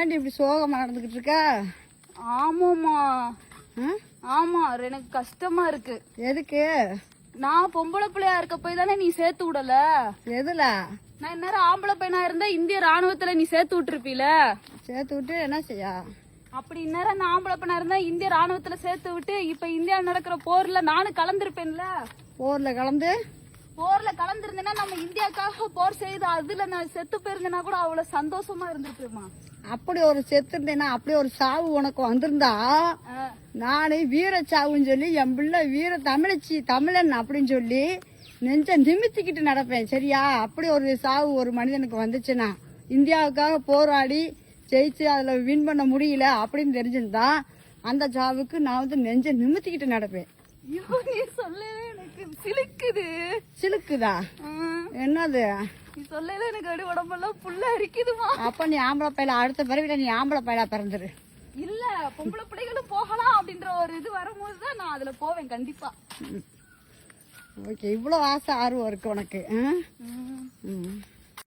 ஏன்டி இப்படி சோகமா நடந்துகிட்டு இருக்க? ஆமாமா. ஆமா, எனக்கு கஷ்டமா இருக்கு. எதுக்கு? நான் பொம்பளை பிள்ளையா இருக்க போய் தானே நீ சேர்த்து விடல. எதுல? நான் இந்நேரம் ஆம்பளை பையனா இருந்தா இந்திய ராணுவத்துல நீ சேர்த்து விட்டுருப்பீல. சேர்த்து விட்டு என்ன செய்ய? அப்படி இந்நேரம் நான் ஆம்பளை பையனா இருந்தா இந்திய ராணுவத்துல சேர்த்து விட்டு இப்ப இந்தியா நடக்கிற போர்ல நானும் கலந்துருப்பேன்ல. போர்ல கலந்துருந்தேன்னா நம்ம இந்தியாவுக்காக போர் செய்து அதுல நான் செத்து போயிருந்தேன்னா கூட அவ்வளவு சந்தோஷமா இருந்திருப்பேமா. அப்படி ஒரு செத்து இருந்தேன்னா அப்படி ஒரு சாவு உனக்கு வந்திருந்தா நானே வீர சாவுன்னு சொல்லி என் பிள்ளை வீர தமிழன் அப்படின்னு சொல்லி நெஞ்ச நிமித்திக்கிட்டு நடப்பேன். சரியா? அப்படி ஒரு சாவு ஒரு மனிதனுக்கு வந்துச்சுன்னா இந்தியாவுக்காக போராடி ஜெயிச்சு அதுல வின் பண்ண முடியல அப்படின்னு தெரிஞ்சிருந்தா அந்த சாவுக்கு நான் வந்து நெஞ்ச நிமித்திக்கிட்டு நடப்பேன். நீ சொல்லவே எனக்கு சிலுக்குது. சிலுக்குதா? என்னது நீ சொல்லல எனக்கு அடி உடம்பெல்லாம் புல்ல அரிக்குதுமா. அப்ப நீ ஆம்பளை பையல அடுத்த பிறவில நீ ஆம்பளை பையலா பிறந்துரு. இல்ல, பொம்பளை பிள்ளைகளும் போகலாம் அப்படின்ற ஒரு இது வரும்போதுதான் நான் அதுல போவேன் கண்டிப்பா. ஓகே, இவ்வளவு ஆசை ஆர்வம் இருக்கு உனக்கு.